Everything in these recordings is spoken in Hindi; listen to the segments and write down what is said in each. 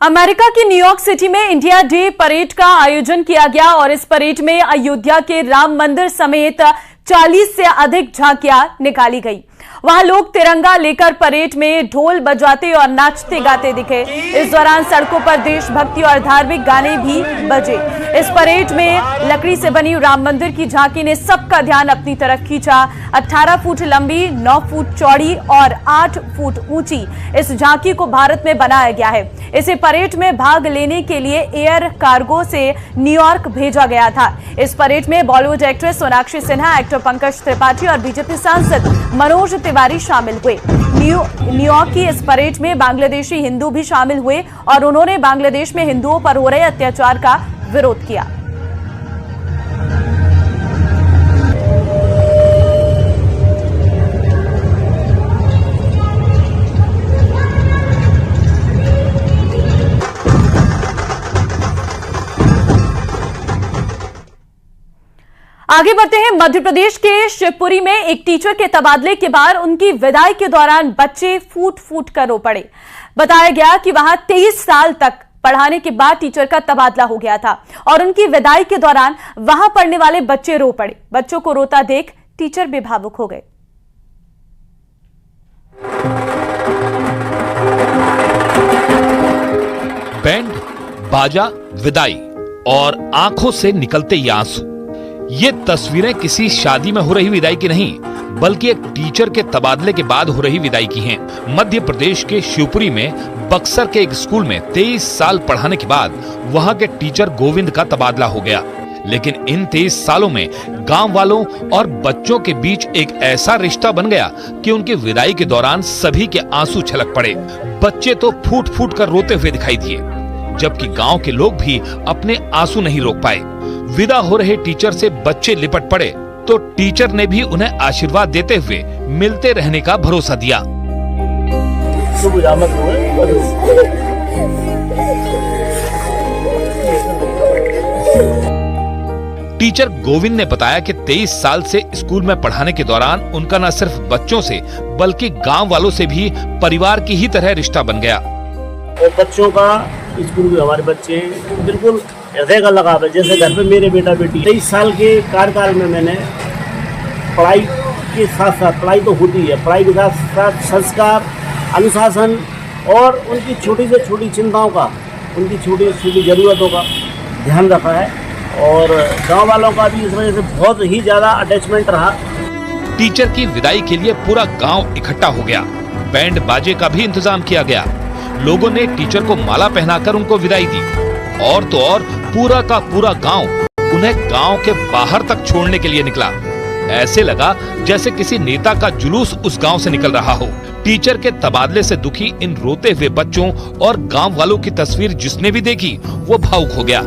अमेरिका की न्यूयॉर्क सिटी में इंडिया डे परेड का आयोजन किया गया और इस परेड में अयोध्या के राम मंदिर समेत 40 से अधिक झांकियां निकाली गई। वहां लोग तिरंगा लेकर परेड में ढोल बजाते और नाचते गाते दिखे। इस दौरान सड़कों पर देशभक्ति और धार्मिक गाने भी बजे। इस परेड में लकड़ी से बनी राम मंदिर की झांकी ने सबका ध्यान अपनी तरफ खींचा। 18 फुट लंबी, 9 फुट चौड़ी और 8 फुट ऊंची इस झांकी को भारत में बनाया गया है। इसे परेड में भाग लेने के लिए एयर कार्गो से न्यूयॉर्क भेजा गया था। इस परेड में बॉलीवुड एक्ट्रेस सोनाक्षी सिन्हा, एक्टर पंकज त्रिपाठी और बीजेपी सांसद मनोज तिवारी शामिल हुए। न्यूयॉर्क की इस परेड में बांग्लादेशी हिंदू भी शामिल हुए और उन्होंने बांग्लादेश में हिंदुओं पर हो रहे अत्याचार का विरोध किया। आगे बढ़ते हैं। मध्य प्रदेश के शिवपुरी में एक टीचर के तबादले के बाद उनकी विदाई के दौरान बच्चे फूट फूट कर रो पड़े। बताया गया कि वहां 23 साल तक पढ़ाने के बाद टीचर का तबादला हो गया था और उनकी विदाई के दौरान वहां पढ़ने वाले बच्चे रो पड़े। बच्चों को रोता देख टीचर भी भावुक हो गए। बैंड बाजा, विदाई और आंखों से निकलते ये आंसू, ये तस्वीरें किसी शादी में हो रही विदाई की नहीं, बल्कि एक टीचर के तबादले के बाद हो रही विदाई की हैं। मध्य प्रदेश के शिवपुरी में बक्सर के एक स्कूल में 23 साल पढ़ाने के बाद वहां के टीचर गोविंद का तबादला हो गया। लेकिन इन 23 सालों में गांव वालों और बच्चों के बीच एक ऐसा रिश्ता बन गया कि उनकी विदाई के दौरान सभी के आंसू छलक पड़े। बच्चे तो फूट फूट कर रोते हुए दिखाई दिए, जबकि गांव के लोग भी अपने आंसू नहीं रोक पाए। विदा हो रहे टीचर से बच्चे लिपट पड़े तो टीचर ने भी उन्हें आशीर्वाद देते हुए मिलते रहने का भरोसा दिया। टीचर गोविंद ने बताया कि 23 साल से स्कूल में पढ़ाने के दौरान उनका न सिर्फ बच्चों से बल्कि गांव वालों से भी परिवार की ही तरह रिश्ता बन गया। और बच्चों का स्कूल में हमारे बच्चे बिल्कुल हृदय का लगाव है, जैसे घर पे मेरे बेटा बेटी। 23 साल के कार्यकाल में मैंने पढ़ाई के साथ साथ, पढ़ाई तो होती है, पढ़ाई के साथ साथ संस्कार, अनुशासन और उनकी छोटी से छोटी चिंताओं का, उनकी छोटी से छोटी जरूरतों का ध्यान रखा है। और गांव वालों का भी इस वजह से बहुत ही ज़्यादा अटैचमेंट रहा। टीचर की विदाई के लिए पूरा गाँव इकट्ठा हो गया। बैंड बाजे का भी इंतजाम किया गया। लोगों ने टीचर को माला पहनाकर उनको विदाई दी और तो और पूरा का पूरा गांव उन्हें गांव के बाहर तक छोड़ने के लिए निकला। ऐसे लगा जैसे किसी नेता का जुलूस उस गांव से निकल रहा हो। टीचर के तबादले से दुखी इन रोते हुए बच्चों और गांव वालों की तस्वीर जिसने भी देखी वो भावुक हो गया।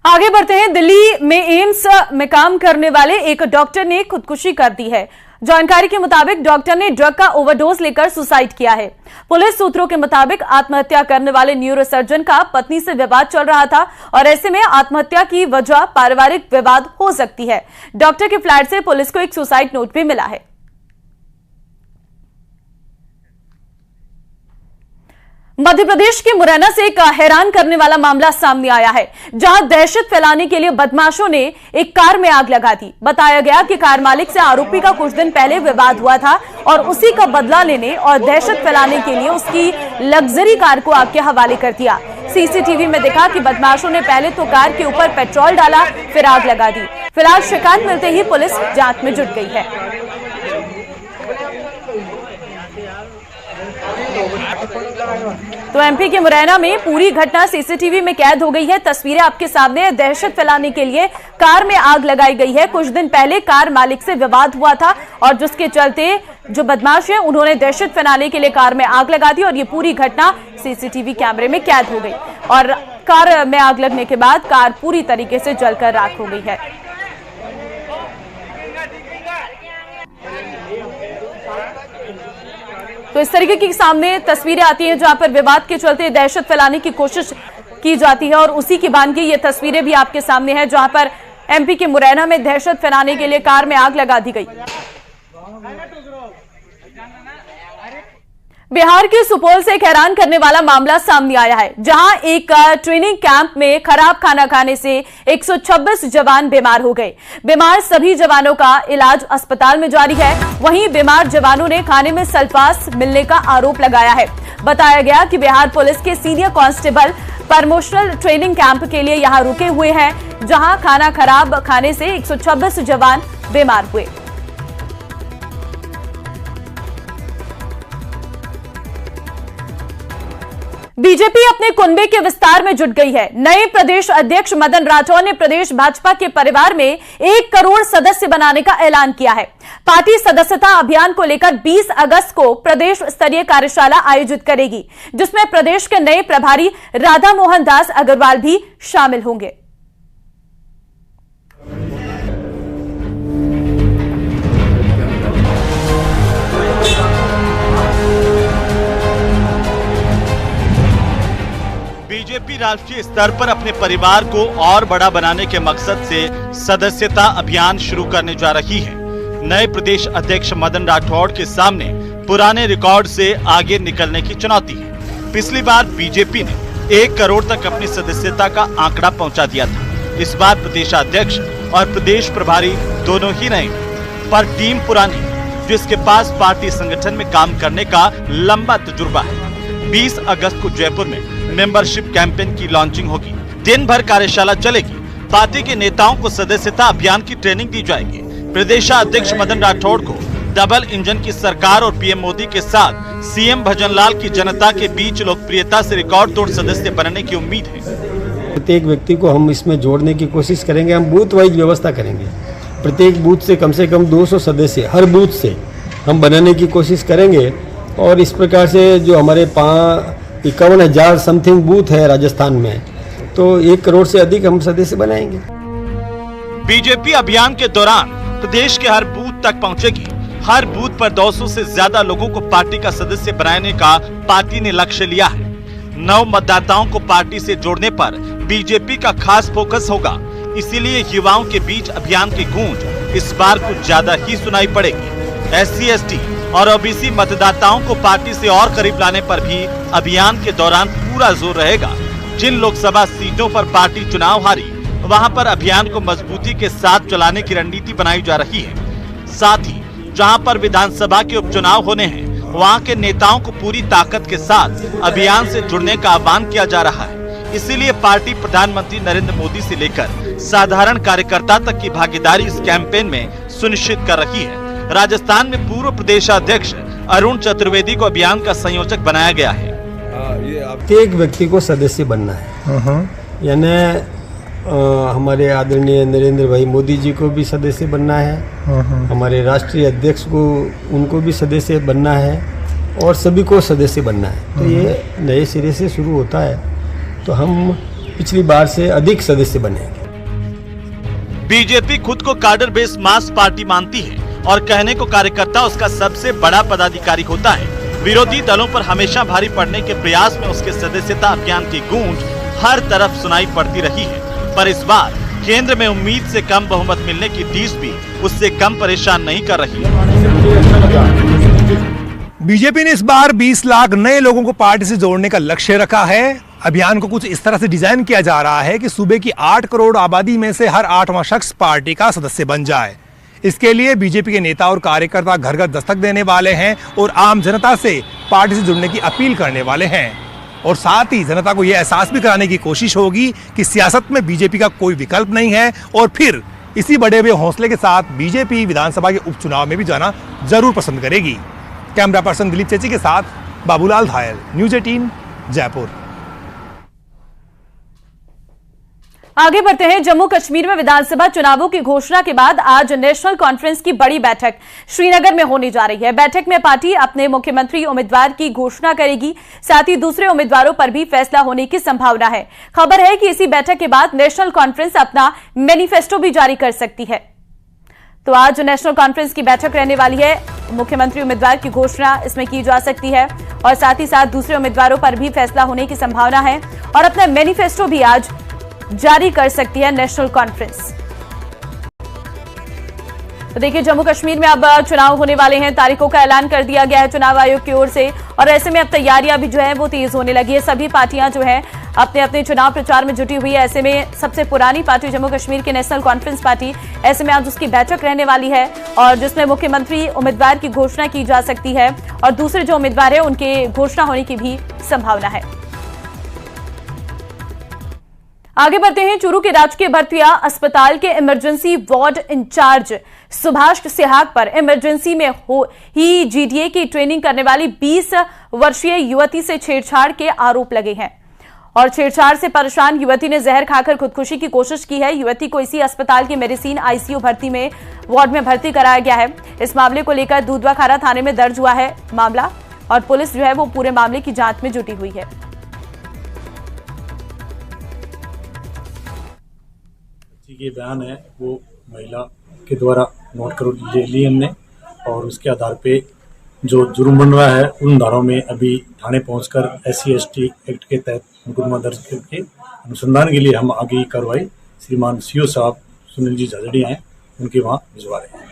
आगे बढ़ते हैं। दिल्ली में एम्स में काम करने वाले एक डॉक्टर ने खुदकुशी कर दी है। जानकारी के मुताबिक डॉक्टर ने ड्रग का ओवरडोज लेकर सुसाइड किया है। पुलिस सूत्रों के मुताबिक आत्महत्या करने वाले न्यूरोसर्जन का पत्नी से विवाद चल रहा था और ऐसे में आत्महत्या की वजह पारिवारिक विवाद हो सकती है। डॉक्टर के फ्लैट से पुलिस को एक सुसाइड नोट भी मिला है। मध्य प्रदेश के मुरैना से एक हैरान करने वाला मामला सामने आया है, जहां दहशत फैलाने के लिए बदमाशों ने एक कार में आग लगा दी। बताया गया कि कार मालिक से आरोपी का कुछ दिन पहले विवाद हुआ था और उसी का बदला लेने और दहशत फैलाने के लिए उसकी लग्जरी कार को आग के हवाले कर दिया। सीसीटीवी में देखा कि बदमाशों ने पहले तो कार के ऊपर पेट्रोल डाला, फिर आग लगा दी। फिलहाल शिकायत मिलते ही पुलिस जांच में जुट गई है। तो एमपी के मुरैना में पूरी घटना सीसीटीवी में कैद हो गई है। तस्वीरें आपके सामने। दहशत फैलाने के लिए कार में आग लगाई गई है। कुछ दिन पहले कार मालिक से विवाद हुआ था और जिसके चलते जो बदमाश है उन्होंने दहशत फैलाने के लिए कार में आग लगा दी और ये पूरी घटना सीसीटीवी कैमरे में कैद हो गई और कार में आग लगने के बाद कार पूरी तरीके से जलकर राख हो गई है। तो इस तरीके की सामने तस्वीरें आती हैं जहां पर विवाद के चलते दहशत फैलाने की कोशिश की जाती है और उसी की बानगी ये तस्वीरें भी आपके सामने हैं जहां पर एमपी के मुरैना में दहशत फैलाने के लिए कार में आग लगा दी गई। बिहार के सुपौल से एक हैरान करने वाला मामला सामने आया है, जहां एक ट्रेनिंग कैंप में खराब खाना खाने से 126 जवान बीमार हो गए। बीमार सभी जवानों का इलाज अस्पताल में जारी है। वहीं बीमार जवानों ने खाने में सल्फास मिलने का आरोप लगाया है। बताया गया कि बिहार पुलिस के senior constable promotional training camp के लिए यहां रुके हुए हैं, जहां खाना खराब खाने से 126 जवान बीमार हुए। बीजेपी अपने कुनबे के विस्तार में जुट गई है। नए प्रदेश अध्यक्ष मदन राठौर ने प्रदेश भाजपा के परिवार में 1 करोड़ सदस्य बनाने का ऐलान किया है। पार्टी सदस्यता अभियान को लेकर 20 अगस्त को प्रदेश स्तरीय कार्यशाला आयोजित करेगी, जिसमें प्रदेश के नए प्रभारी राधा मोहन दास अग्रवाल भी शामिल होंगे। बीजेपी राष्ट्रीय स्तर पर अपने परिवार को और बड़ा बनाने के मकसद से सदस्यता अभियान शुरू करने जा रही है। नए प्रदेश अध्यक्ष मदन राठौड़ के सामने पुराने रिकॉर्ड से आगे निकलने की चुनौती है। पिछली बार बीजेपी ने 1 करोड़ तक अपनी सदस्यता का आंकड़ा पहुंचा दिया था। इस बार प्रदेशाध्यक्ष और प्रदेश प्रभारी दोनों ही नए, पर टीम पुरानी, जिसके पास पार्टी संगठन में काम करने का लंबा तजुर्बा है। 20 अगस्त को जयपुर में मेंबरशिप कैंपेन की लॉन्चिंग होगी। दिन भर कार्यशाला चलेगी। पार्टी के नेताओं को सदस्यता अभियान की ट्रेनिंग दी जाएगी। प्रदेशाध्यक्ष मदन राठौड़ को डबल इंजन की सरकार और पीएम मोदी के साथ सीएम भजनलाल की जनता के बीच लोकप्रियता से रिकॉर्ड तोड़ सदस्य बनने की उम्मीद है। प्रत्येक व्यक्ति को हम इसमें जोड़ने की कोशिश करेंगे। हम बूथ वाइज व्यवस्था करेंगे। प्रत्येक बूथ से कम 200 सदस्य हर बूथ से हम बनाने की कोशिश करेंगे। और इस प्रकार से जो हमारे 51,000 समथिंग बूथ है राजस्थान में, तो 1 करोड़ से अधिक हम सदस्य बनाएंगे। बीजेपी अभियान के दौरान प्रदेश के हर बूथ तक पहुंचेगी। हर बूथ पर 200 से ज्यादा लोगों को पार्टी का सदस्य बनाने का पार्टी ने लक्ष्य लिया है। नव मतदाताओं को पार्टी से जोड़ने पर बीजेपी का खास फोकस होगा। इसीलिए युवाओं के बीच अभियान की गूंज इस बार कुछ ज्यादा ही सुनाई पड़ेगी। SC, ST और OBC मतदाताओं को पार्टी से और करीब लाने पर भी अभियान के दौरान पूरा जोर रहेगा। जिन लोकसभा सीटों पर पार्टी चुनाव हारी, वहां पर अभियान को मजबूती के साथ चलाने की रणनीति बनाई जा रही है। साथ ही जहां पर विधानसभा के उपचुनाव होने हैं, वहां के नेताओं को पूरी ताकत के साथ अभियान से जुड़ने का आह्वान किया जा रहा है। इसीलिए पार्टी प्रधानमंत्री नरेंद्र मोदी से लेकर साधारण कार्यकर्ता तक की भागीदारी इस कैंपेन में सुनिश्चित कर रही है। राजस्थान में पूर्व प्रदेशाध्यक्ष अरुण चतुर्वेदी को अभियान का संयोजक बनाया गया है। प्रत्येक व्यक्ति को सदस्य बनना है। यानी हमारे आदरणीय नरेंद्र भाई मोदी जी को भी सदस्य बनना है, हमारे राष्ट्रीय अध्यक्ष को उनको भी सदस्य बनना है, और सभी को सदस्य बनना है। तो ये नए सिरे से शुरू होता है, तो हम पिछली बार से अधिक सदस्य बनेंगे। बीजेपी खुद को कार्डर बेस्ड मास पार्टी मानती है और कहने को कार्यकर्ता उसका सबसे बड़ा पदाधिकारी होता है। विरोधी दलों पर हमेशा भारी पड़ने के प्रयास में उसके सदस्यता अभियान की गूंज हर तरफ सुनाई पड़ती रही है। पर इस बार केंद्र में उम्मीद से कम बहुमत मिलने की टीस भी उससे कम परेशान नहीं कर रही है। बीजेपी ने इस बार 20 लाख नए लोगों को पार्टी से जोड़ने का लक्ष्य रखा है। अभियान को कुछ इस तरह से डिजाइन किया जा रहा है कि सूबे की 8 करोड़ आबादी में से हर 8वां शख्स पार्टी का सदस्य बन जाए। इसके लिए बीजेपी के नेता और कार्यकर्ता घर घर दस्तक देने वाले हैं और आम जनता से पार्टी से जुड़ने की अपील करने वाले हैं। और साथ ही जनता को यह एहसास भी कराने की कोशिश होगी कि सियासत में बीजेपी का कोई विकल्प नहीं है। और फिर इसी बढ़े हुए हौसले के साथ बीजेपी विधानसभा के उपचुनाव में भी जाना जरूर पसंद करेगी। कैमरा पर्सन दिलीप चेची के साथ बाबूलाल धायल, न्यूज़ 18 जयपुर। आगे बढ़ते हैं। जम्मू कश्मीर में विधानसभा चुनावों की घोषणा के बाद आज नेशनल कॉन्फ्रेंस की बड़ी बैठक श्रीनगर में होने जा रही है। बैठक में पार्टी अपने मुख्यमंत्री उम्मीदवार की घोषणा करेगी। साथ ही दूसरे उम्मीदवारों पर भी फैसला होने की संभावना है। खबर है कि इसी बैठक के बाद नेशनल कॉन्फ्रेंस अपना मैनिफेस्टो भी जारी कर सकती है। तो आज नेशनल कॉन्फ्रेंस की बैठक रहने वाली है। मुख्यमंत्री उम्मीदवार की घोषणा इसमें की जा सकती है और साथ ही साथ दूसरे उम्मीदवारों पर भी फैसला होने की संभावना है और अपना मैनिफेस्टो भी आज जारी कर सकती है नेशनल कॉन्फ्रेंस। तो देखिए, जम्मू कश्मीर में अब चुनाव होने वाले हैं, तारीखों का ऐलान कर दिया गया है चुनाव आयोग की ओर से, और ऐसे में अब तैयारियां भी जो है वो तेज होने लगी है। सभी पार्टियां जो है अपने अपने चुनाव प्रचार में जुटी हुई है। ऐसे में सबसे पुरानी पार्टी जम्मू कश्मीर की नेशनल कॉन्फ्रेंस पार्टी, ऐसे में आज उसकी बैठक रहने वाली है और जिसमें मुख्यमंत्री उम्मीदवार की घोषणा की जा सकती है और दूसरे जो उम्मीदवार है उनके घोषणा होने की भी संभावना है। आगे बढ़ते हैं। चूरू के राजकीय भरतिया अस्पताल के emergency ward in charge Subhash Sihag पर इमरजेंसी में ही जीडीए की ट्रेनिंग करने वाली 20 वर्षीय युवती से छेड़छाड़ के आरोप लगे हैं और छेड़छाड़ से परेशान युवती ने जहर खाकर खुदकुशी की कोशिश की है। युवती को इसी अस्पताल के मेडिसिन आईसीयू भर्ती में वार्ड में भर्ती कराया गया है। इस मामले को लेकर दूधवा खारा थाने में दर्ज हुआ है मामला और पुलिस जो है वो पूरे मामले की जांच में जुटी हुई है। ये बयान है वो महिला के द्वारा नोट कर ले लिए हमने और उसके आधार पे जो जुर्म बन रहा है उन धाराओं में अभी थाने पहुंचकर SC/ST एक्ट के तहत मुकदमा दर्ज करके अनुसंधान के लिए हम आगे की कार्रवाई श्रीमान CO साहब सुनील जी झाझड़िया हैं उनके वहाँ भिजवा रहे हैं।